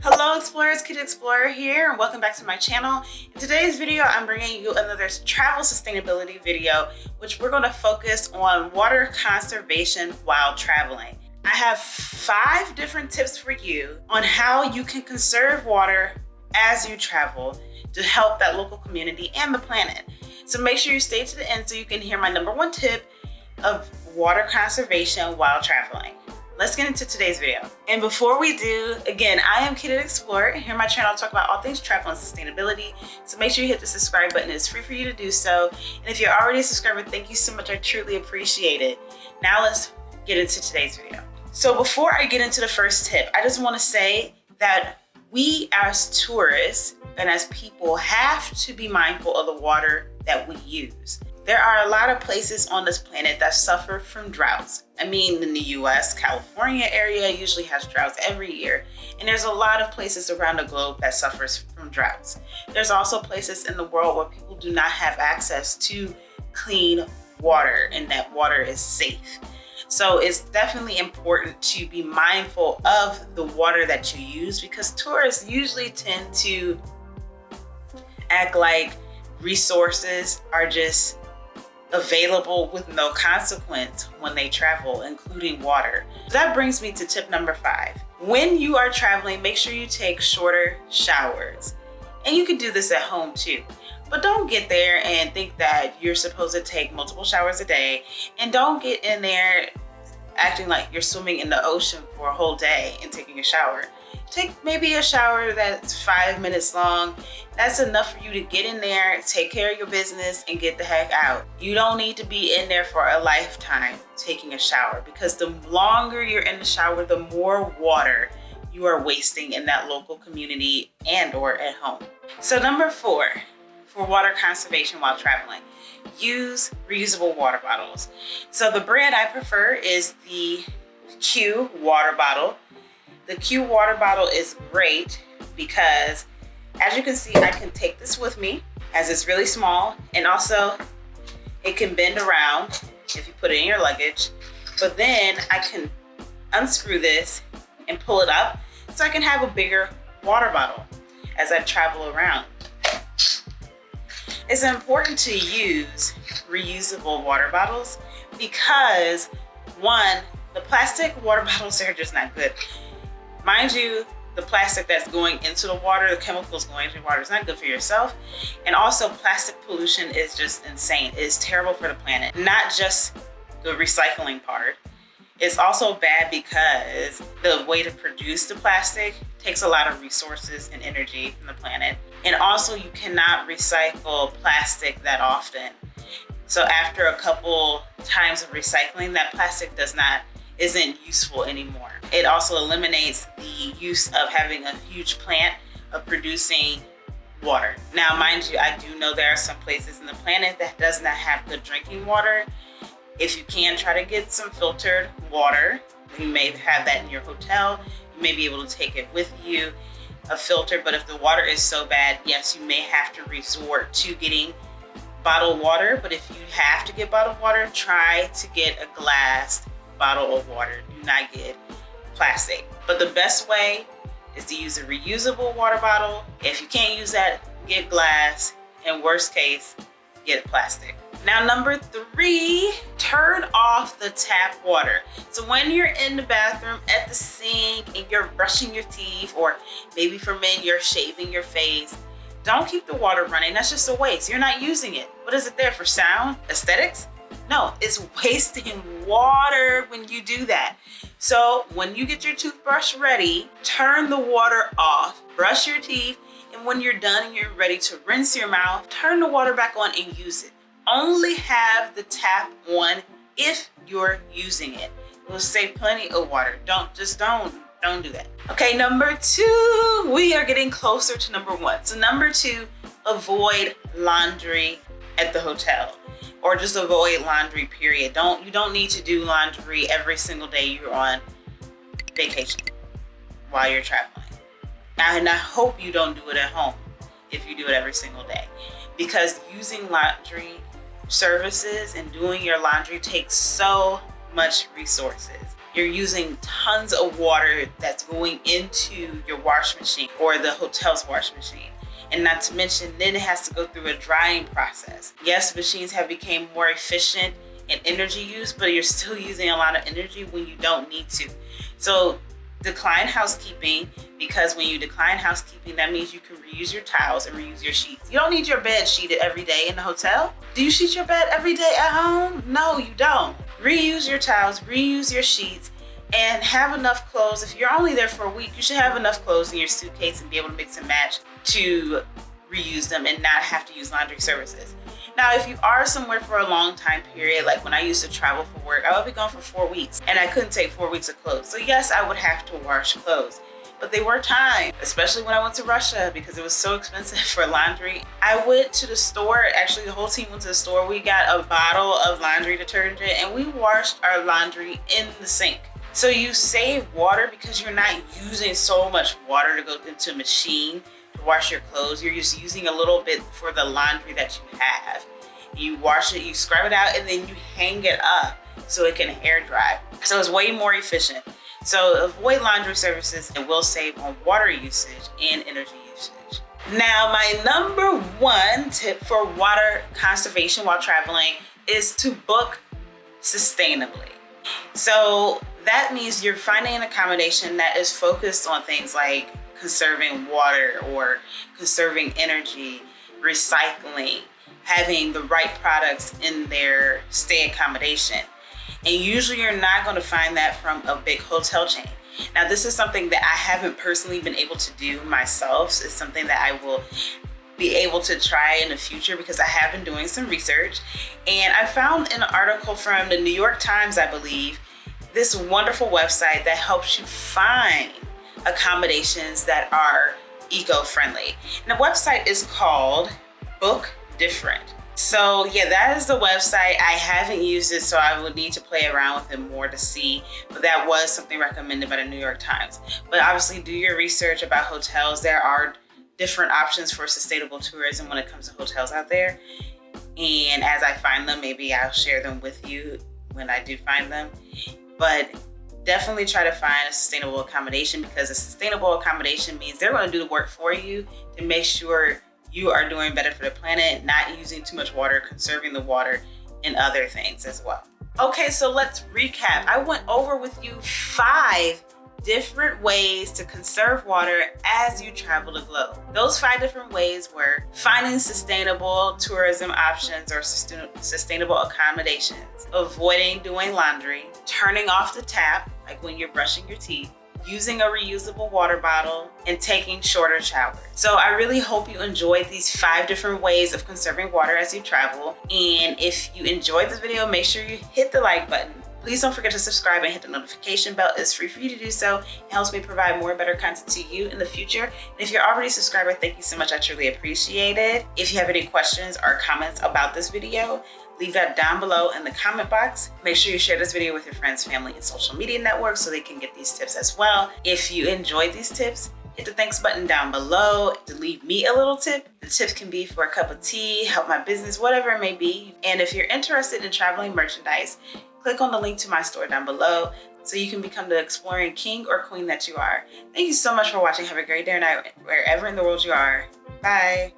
Hello explorers, Kid Explorer here and welcome back to my channel. In today's video, I'm bringing you another travel sustainability video, which we're going to focus on water conservation while traveling. I have 5 different tips for you on how you can conserve water as you travel to help that local community and the planet. So make sure you stay to the end so you can hear my number 1 tip of water conservation while traveling. Let's get into today's video. And before we do, again, I am Kid Explorer. Here on my channel, I talk about all things travel and sustainability. So make sure you hit the subscribe button. It's free for you to do so. And if you're already a subscriber, thank you so much. I truly appreciate it. Now let's get into today's video. So before I get into the first tip, I just want to say that we as tourists and as people have to be mindful of the water that we use. There are a lot of places on this planet that suffer from droughts. I mean, in the US, California area usually has droughts every year. And there's a lot of places around the globe that suffers from droughts. There's also places in the world where people do not have access to clean water and that water is safe. So it's definitely important to be mindful of the water that you use because tourists usually tend to act like resources are just available with no consequence when they travel, including water. That brings me to tip number 5. When you are traveling, make sure you take shorter showers. And you can do this at home too. But don't get there and think that you're supposed to take multiple showers a day. And don't get in there acting like you're swimming in the ocean for a whole day and taking a shower. Take maybe a shower that's 5 minutes long. That's enough for you to get in there, take care of your business, and get the heck out. You don't need to be in there for a lifetime taking a shower because the longer you're in the shower, the more water you are wasting in that local community and or at home. So number 4, for water conservation while traveling, use reusable water bottles. So the brand I prefer is the Q water bottle. The Q water bottle is great because, as you can see, I can take this with me as it's really small, and also it can bend around if you put it in your luggage. But then I can unscrew this and pull it up so I can have a bigger water bottle as I travel around. It's important to use reusable water bottles because, 1, the plastic water bottles are just not good. Mind you, the plastic that's going into the water, the chemicals going into the water is not good for yourself. And also plastic pollution is just insane. It is terrible for the planet. Not just the recycling part. It's also bad because the way to produce the plastic takes a lot of resources and energy from the planet. And also you cannot recycle plastic that often. So after a couple times of recycling, that plastic isn't useful anymore. It also eliminates the use of having a huge plant of producing water. Now, mind you, I do know there are some places in the planet that does not have good drinking water. If you can try to get some filtered water, you may have that in your hotel. You may be able to take it with you, a filter. But if the water is so bad, yes, you may have to resort to getting bottled water. But if you have to get bottled water, try to get a glass bottle of water. Do not get plastic. But the best way is to use a reusable water bottle. If you can't use that, get glass. In worst case, get plastic. Now, number 3, turn off the tap water. So when you're in the bathroom at the sink and you're brushing your teeth, or maybe for men, you're shaving your face, don't keep the water running. That's just a waste. You're not using it. What is it there for? Sound? Aesthetics? No, it's wasting water when you do that. So when you get your toothbrush ready, turn the water off, brush your teeth, and when you're done and you're ready to rinse your mouth, turn the water back on and use it. Only have the tap on if you're using it. It will save plenty of water. Don't do that. Okay, number 2, we are getting closer to number 1. So number 2, avoid laundry at the hotel. Or just avoid laundry, period. You don't need to do laundry every single day you're on vacation while you're traveling. And I hope you don't do it at home if you do it every single day. Because using laundry services and doing your laundry takes so much resources. you're using tons of water that's going into your wash machine or the hotel's wash machine. And not to mention, then it has to go through a drying process. Yes, machines have become more efficient in energy use, but you're still using a lot of energy when you don't need to. So decline housekeeping, because when you decline housekeeping, that means you can reuse your towels and reuse your sheets. You don't need your bed sheeted every day in the hotel. Do you sheet your bed every day at home? No, you don't. Reuse your towels, reuse your sheets, and have enough clothes. If you're only there for a week, you should have enough clothes in your suitcase and be able to mix and match to reuse them and not have to use laundry services. Now, if you are somewhere for a long time period, like when I used to travel for work, I would be gone for 4 weeks and I couldn't take 4 weeks of clothes. So yes, I would have to wash clothes, but they were time, especially when I went to Russia because it was so expensive for laundry. I went to the store, actually the whole team went to the store. We got a bottle of laundry detergent and we washed our laundry in the sink. So you save water because you're not using so much water to go into a machine to wash your clothes. You're just using a little bit for the laundry that you have. You wash it, you scrub it out, and then you hang it up so it can air dry. So it's way more efficient. So avoid laundry services and will save on water usage and energy usage. Now, my number one tip for water conservation while traveling is to book sustainably. So that means you're finding an accommodation that is focused on things like conserving water or conserving energy, recycling, having the right products in their stay accommodation. And usually you're not going to find that from a big hotel chain. Now, this is something that I haven't personally been able to do myself. So it's something that I will be able to try in the future because I have been doing some research. And I found an article from the New York Times, I believe, this wonderful website that helps you find accommodations that are eco-friendly. And the website is called Book Different. So yeah, that is the website. I haven't used it, so I would need to play around with it more to see, but that was something recommended by the New York Times. But obviously do your research about hotels. There are different options for sustainable tourism when it comes to hotels out there. And as I find them, maybe I'll share them with you when I do find them. But definitely try to find a sustainable accommodation, because a sustainable accommodation means they're going to do the work for you to make sure you are doing better for the planet, not using too much water, conserving the water, and other things as well. Okay, so let's recap. I went over with you 5 different ways to conserve water as you travel the globe. Those 5 different ways were finding sustainable tourism options or sustainable accommodations, avoiding doing laundry, turning off the tap, like when you're brushing your teeth, using a reusable water bottle, and taking shorter showers. So I really hope you enjoyed these 5 different ways of conserving water as you travel. And if you enjoyed this video, make sure you hit the like button. Please don't forget to subscribe and hit the notification bell. It's free for you to do so. It helps me provide more better content to you in the future. And if you're already a subscriber, thank you so much. I truly appreciate it. If you have any questions or comments about this video, leave that down below in the comment box. Make sure you share this video with your friends, family, and social media networks so they can get these tips as well. If you enjoyed these tips, hit the thanks button down below to leave me a little tip. The tip can be for a cup of tea, help my business, whatever it may be. And if you're interested in traveling merchandise, click on the link to my store down below so you can become the exploring king or queen that you are. Thank you so much for watching. Have a great day or night wherever in the world you are. Bye.